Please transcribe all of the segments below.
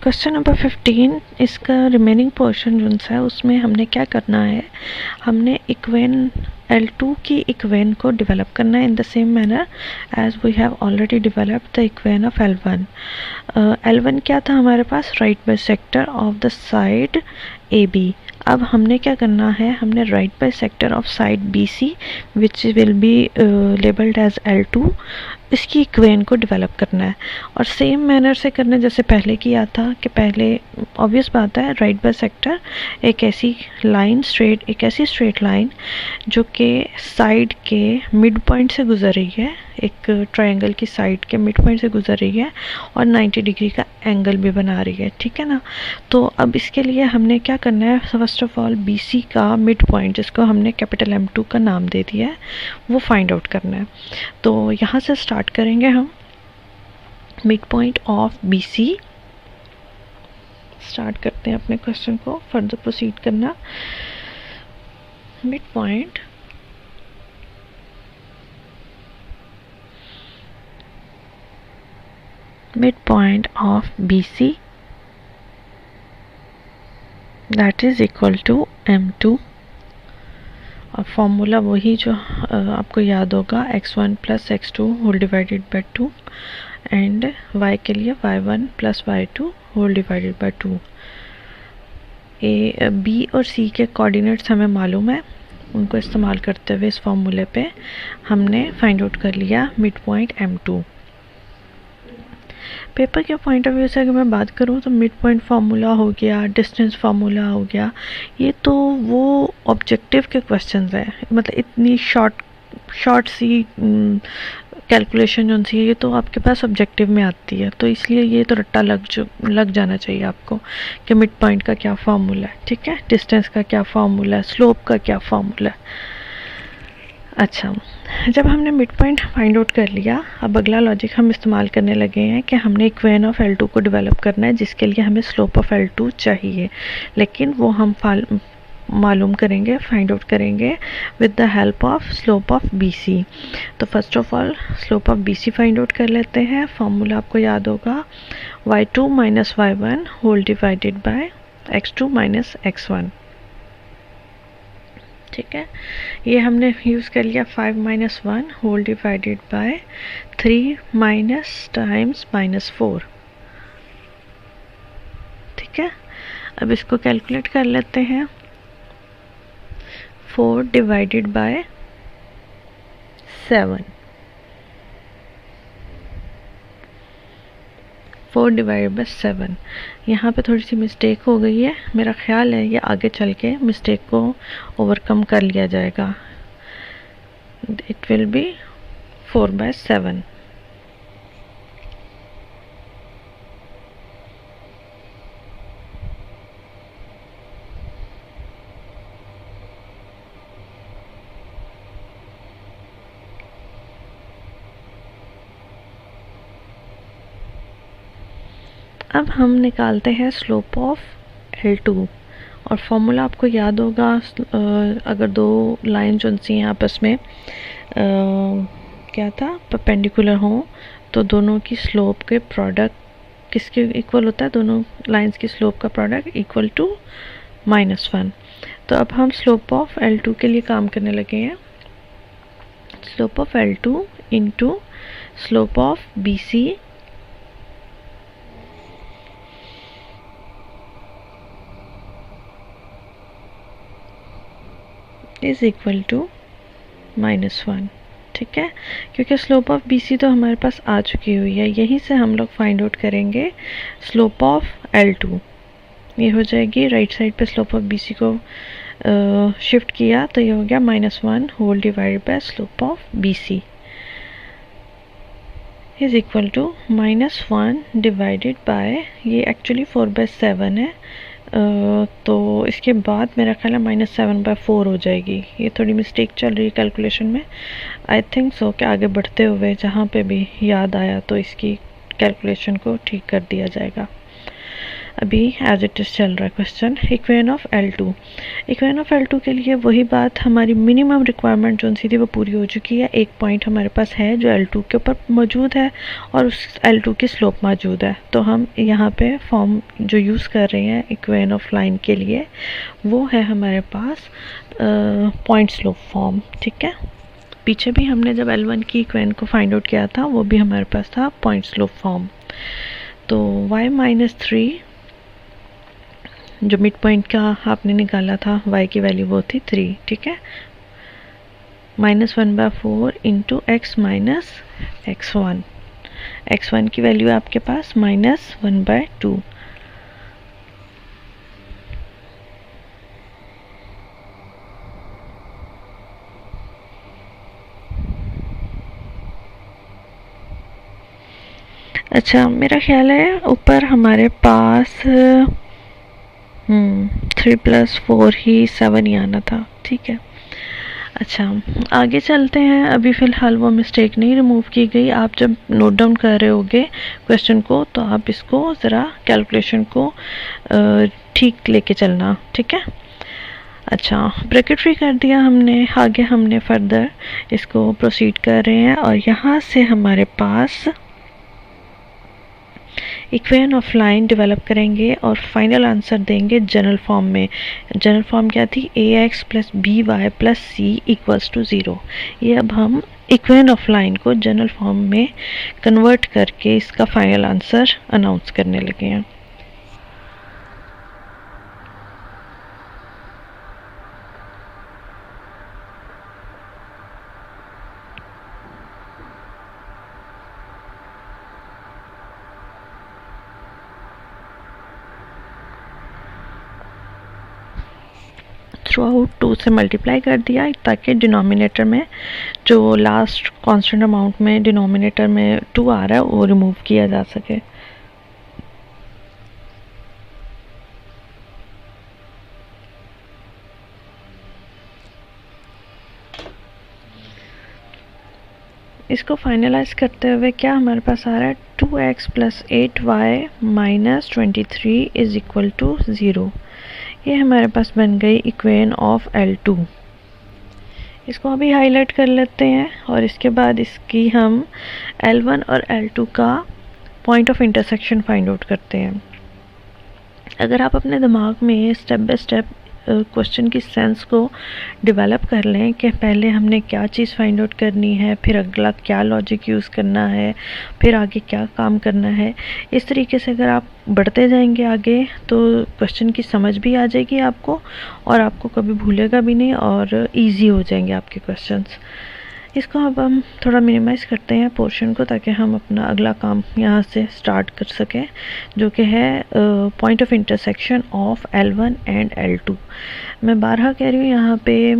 Question number 15 इसका remaining portion जो है उसमें हमने क्या करना है, हमने इक्वेन L2 की इक्वेन को डेवलप करना है in the same manner as we have already developed the equation of L1. L1 क्या था हमारे पास, right bisector of the side AB. अब हमने क्या करना है, हमने right bisector of side BC which will be labelled as L2, इसकी इक्वेन को डेवलप करना है और सेम मैनर से करना जैसे पहले किया था कि पहले ऑब्वियस बात है राइट बाइसेक्टर एक ऐसी लाइन स्ट्रेट, एक ऐसी स्ट्रेट लाइन जो कि साइड के मिड पॉइंट से गुजर रही है, एक ट्रायंगल की साइड के मिड पॉइंट से गुजर रही है और 90 डिग्री का एंगल भी बना रही है, ठीक है ना। तो अब इसके लिए हमने क्या करना है, फर्स्ट ऑफ ऑल BC का मिड पॉइंट जिसको हमने कैपिटल M2 का नाम दे दिया है वो फाइंड आउट करना है। तो यहाँ से स्टार्ट करेंगे हम, mid point of BC start करते हैं अपने क्वेश्चन को फर्दर प्रोसीड करना। Mid point of BC that is equal to M2 और फॉर्मूला वही जो आपको याद होगा, x1 plus x2 whole divided by 2 and y के लिए y1 plus y2 whole divided by 2। B और C के कोऑर्डिनेट्स हमें मालूम है, उनको इस्तेमाल करते हुए इस फॉर्मूले पे हमने फाइंड आउट कर लिया मिड पॉइंट M2। पेपर के पॉइंट ऑफ व्यू से अगर मैं बात करूँ तो मिड पॉइंट फार्मूला हो गया, डिस्टेंस फार्मूला हो गया, ये तो वो ऑब्जेक्टिव के क्वेश्चंस हैं, मतलब इतनी शॉर्ट सी कैलकुलेशन जो सी ये तो आपके पास ऑब्जेक्टिव में आती है, तो इसलिए ये तो रट्टा लग जाना चाहिए आपको कि मिड पॉइंट का क्या फार्मूला है, ठीक है, डिस्टेंस का क्या फार्मूला है, स्लोप का क्या फार्मूला है। अच्छा, जब हमने मिड पॉइंट फाइंड आउट कर लिया, अब अगला लॉजिक हम इस्तेमाल करने लगे हैं कि हमने इक्वेन ऑफ L2 को डेवलप करना है जिसके लिए हमें स्लोप ऑफ L2 चाहिए, लेकिन वो हम मालूम करेंगे, फाइंड आउट करेंगे with the help of slope of BC। तो first of all slope of BC find out कर लेते हैं। फॉर्मूला आपको याद होगा y2 minus y1 whole divided by x2 minus x1, ठीक है। ये हमने यूज़ कर लिया 5 minus 1 whole divided by 3 minus times minus 4, ठीक है। अब इसको कैलकुलेट कर लेते हैं, 4 डिवाइडेड बाय 7, 4 डिवाइडेड बाय 7। यहाँ पे थोड़ी सी मिस्टेक हो गई है, मेरा ख्याल है ये आगे चल के मिस्टेक को ओवरकम कर लिया जाएगा। It will be 4 by 7। अब हम निकालते हैं स्लोप ऑफ L2 और फॉर्मूला आपको याद होगा, अगर दो लाइन जो सी हैं आपस में क्या था, परपेंडिकुलर हो तो दोनों की स्लोप के प्रोडक्ट किसके इक्वल होता है, दोनों लाइंस की स्लोप का प्रोडक्ट इक्वल टू -1। तो अब हम स्लोप ऑफ L2 के लिए काम करने लगे हैं। Slope of L2 into slope of BC is equal to -1, ठीक है। क्योंकि स्लोप ऑफ BC तो हमारे पास आ चुकी हुई है, यहीं से हम लोग फाइंड आउट करेंगे स्लोप ऑफ L2। ये हो जाएगी राइट साइड पे स्लोप ऑफ BC को शिफ्ट किया तो ये हो गया -1 whole divided by slope of BC is equal to -1 divided by, ये एक्चुअली 4/7 है, तो इसके बाद मेरा ख्याल है -7/4 हो जाएगी। ये थोड़ी मिस्टेक चल रही है कैलकुलेशन में, आई थिंक सो कि आगे बढ़ते हुए जहाँ पे भी याद आया तो इसकी कैलकुलेशन को ठीक कर दिया जाएगा। अभी एज इट इज़ चल रहा है question. Equation of L2, equation of L2 के लिए वही बात, हमारी मिनिमम रिक्वायरमेंट जो सी थी वो पूरी हो चुकी है। एक पॉइंट हमारे पास है जो L2 के ऊपर मौजूद है और उस L2 की स्लोप मौजूद है, तो हम यहाँ पे फॉर्म जो यूज़ कर रहे हैं इक्वेशन ऑफ लाइन के लिए वो है हमारे पास पॉइंट स्लोप फॉर्म। ठीक है, पीछे भी हमने जब L1 की इक्वेशन को फाइंड आउट किया था वो भी हमारे पास था पॉइंट स्लोप फॉर्म। तो y-3 जो मिड पॉइंट का आपने निकाला था y की वैल्यू वो थी 3। ठीक है, -1/4 into x minus x1, x1 की वैल्यू आपके पास -1/2। अच्छा, मेरा ख्याल है ऊपर हमारे पास 3 + 4 ही 7 ही आना था। ठीक है, अच्छा आगे चलते हैं। अभी फ़िलहाल वो मिस्टेक नहीं रिमूव की गई। आप जब नोट डाउन कर रहे होगे क्वेश्चन को तो आप इसको ज़रा कैलकुलेशन को ठीक लेके चलना। ठीक है, अच्छा ब्रैकेट फ्री कर दिया हमने, आगे हमने फर्दर इसको प्रोसीड कर रहे हैं और यहाँ से हमारे पास इक्वेशन ऑफ लाइन डेवलप करेंगे और फाइनल आंसर देंगे जनरल फॉर्म में। जनरल फॉर्म क्या थी? ax + by + c = 0। ये अब हम इक्वेशन ऑफ लाइन को जनरल फॉर्म में कन्वर्ट करके इसका फाइनल आंसर अनाउंस करने लगे हैं। थ्रू आउट 2 से मल्टीप्लाई कर दिया ताकि डिनोमिनेटर में जो लास्ट कांस्टेंट अमाउंट में डिनोमिनेटर में 2 आ रहा है वो रिमूव किया जा सके। इसको फाइनलाइज करते हुए क्या हमारे पास आ रहा है? 2x + 8y - 23 = 0। ये हमारे पास बन गई इक्वेशन ऑफ L2। इसको अभी हाईलाइट कर लेते हैं और इसके बाद इसकी हम L1 और L2 का point of intersection find out करते हैं। अगर आप अपने दिमाग में स्टेप बाय स्टेप क्वेश्चन की सेंस को डेवलप कर लें कि पहले हमने क्या चीज़ फाइंड आउट करनी है, फिर अगला क्या लॉजिक यूज़ करना है, फिर आगे क्या काम करना है, इस तरीके से अगर आप बढ़ते जाएंगे आगे तो क्वेश्चन की समझ भी आ जाएगी आपको और आपको कभी भूलेगा भी नहीं और इजी हो जाएंगे आपके क्वेश्चंस। इसको अब हम थोड़ा मिनिमाइज़ करते हैं पोर्शन को ताकि हम अपना अगला काम यहाँ से स्टार्ट कर सकें, जो कि है point of intersection of L1 and L2। मैं बारहा कह रही हूँ, यहाँ पे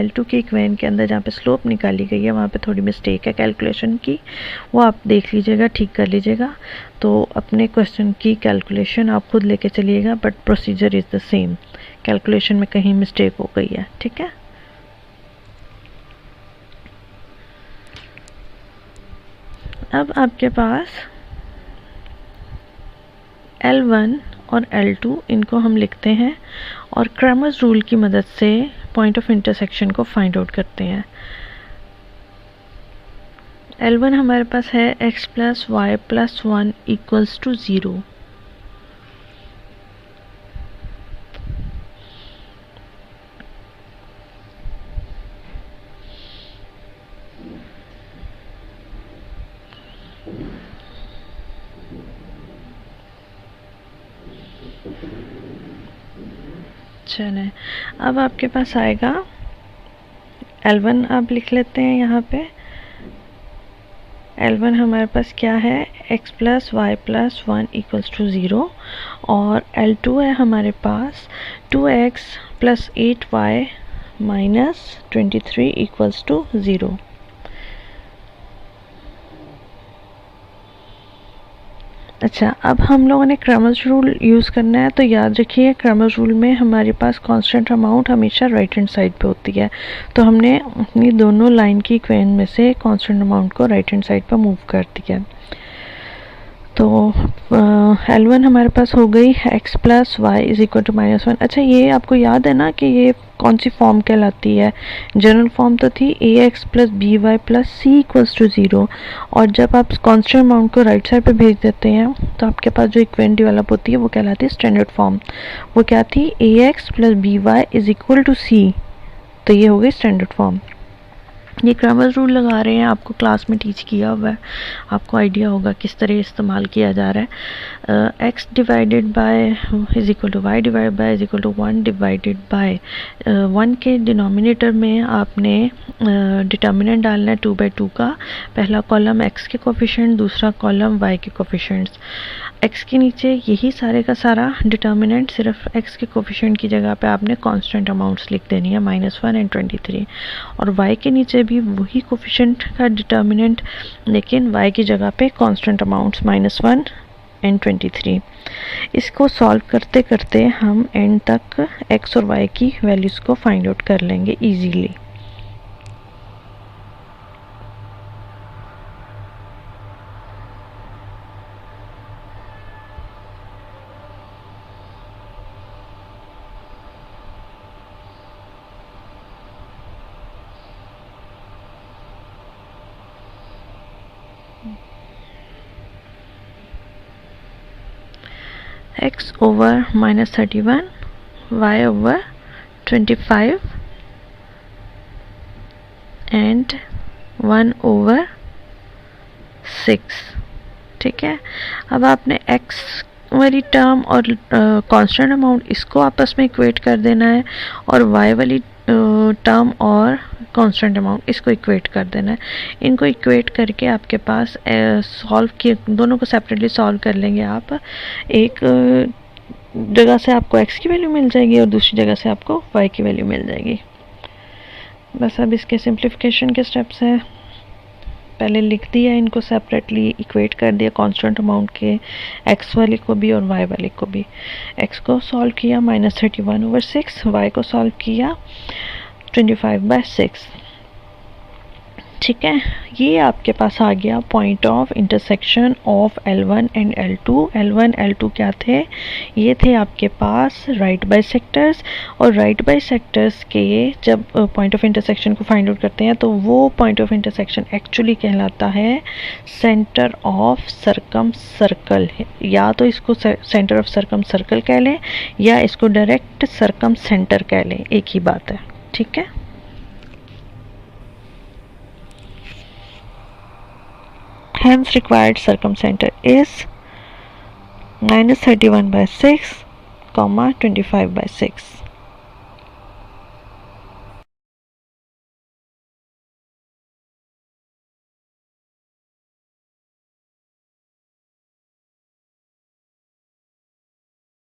L2 की इक्वेशन के अंदर जहाँ पे स्लोप निकाली गई है वहाँ पे थोड़ी मिस्टेक है कैलकुलेशन की, वो आप देख लीजिएगा, ठीक कर लीजिएगा। तो अपने क्वेश्चन की कैलकुलेशन आप खुद लेके चलिएगा, but procedure is the same. Calculation में कहीं मिस्टेक हो गई है, ठीक है। अब आपके पास L1 और L2 इनको हम लिखते हैं और क्रैमर्स रूल की मदद से पॉइंट ऑफ इंटरसेक्शन को फाइंड आउट करते हैं। L1 हमारे पास है x + y + 1 = 0। चलें, अब आपके पास आएगा L1, आप लिख लेते हैं यहाँ पे। L1 हमारे पास क्या है? x + y + 1 = 0 और L2 है हमारे पास 2x + 8y - 23 = 0। अच्छा, अब हम लोगों ने क्रैमर्स रूल यूज़ करना है, तो याद रखिए क्रैमर्स रूल में हमारे पास कांस्टेंट अमाउंट हमेशा राइट हैंड साइड पे होती है, तो हमने अपनी दोनों लाइन की इक्वेशन में से कांस्टेंट अमाउंट को राइट हैंड साइड पर मूव कर दिया। तो L1 हमारे पास हो गई x plus y is equal to -1। अच्छा, ये आपको याद है ना कि ये कौन सी फॉर्म कहलाती है? जनरल फॉर्म तो थी ax plus B y plus c equals to 0, और जब आप कॉन्स्टेंट अमाउंट को राइट साइड पे भेज देते हैं तो आपके पास जो इक्वेशन डेवलप होती है वो कहलाती है स्टैंडर्ड फॉर्म। वो क्या थी? ax plus B Y is equal to C. तो ये हो गई स्टैंडर्ड फॉर्म। ये क्रैमर्स रूल लगा रहे हैं, आपको क्लास में टीच किया हुआ है, आपको आइडिया होगा किस तरह इस्तेमाल किया जा रहा है। x divided by is equal to y divide by is equal to 1 divided by 1 के डिनोमिनेटर में आपने डिटर्मिनेंट डालना है 2/2 का। पहला कॉलम x के कोफिशिएंट, दूसरा कॉलम y के कोफिशिएंट्स। x के नीचे यही सारे का सारा डिटर्मिनेंट, सिर्फ x के कोफिशिएंट की जगह पे आपने कांस्टेंट अमाउंट्स लिख देनी है -1 एंड 23, और y के नीचे भी वही कोफिशिएंट का डिटर्मिनेंट, लेकिन y की जगह पे कांस्टेंट अमाउंट्स -1 एंड 23। इसको सॉल्व करते करते हम एंड तक x और y की वैल्यूज़ को फाइंड आउट कर लेंगे easily. x over -31, y over 25 and 1 over 6। ठीक है, अब आपने x वाली टर्म और कांस्टेंट अमाउंट इसको आपस में इक्वेट कर देना है, और y वाली टर्म और कांस्टेंट अमाउंट इसको इक्वेट कर देना है। इनको इक्वेट करके आपके पास सॉल्व किए, दोनों को सेपरेटली सॉल्व कर लेंगे आप। एक जगह से आपको x की वैल्यू मिल जाएगी और दूसरी जगह से आपको y की वैल्यू मिल जाएगी। बस अब इसके सिंप्लीफिकेशन के स्टेप्स हैं। पहले लिख दिया, इनको सेपरेटली इक्वेट कर दिया कांस्टेंट अमाउंट के, x वाले को भी और y वाले को भी। x को सॉल्व किया -31/6, y को सॉल्व किया 25/6। ठीक है, ये आपके पास आ गया point of intersection of L1 and L2। L1 L2 क्या थे? ये थे आपके पास राइट बाइसेक्टर्स, और राइट बाइसेक्टर्स के जब पॉइंट ऑफ इंटरसेक्शन को फाइंड आउट करते हैं तो वो पॉइंट ऑफ इंटरसेक्शन एक्चुअली कहलाता है सेंटर ऑफ सर्कम सर्कल। या तो इसको सेंटर ऑफ सर्कम सर्कल कह लें, या इसको डायरेक्ट सर्कम सेंटर कह लें, एक ही बात है। ठीक है, hence required circumcenter is -31/6, 25/6।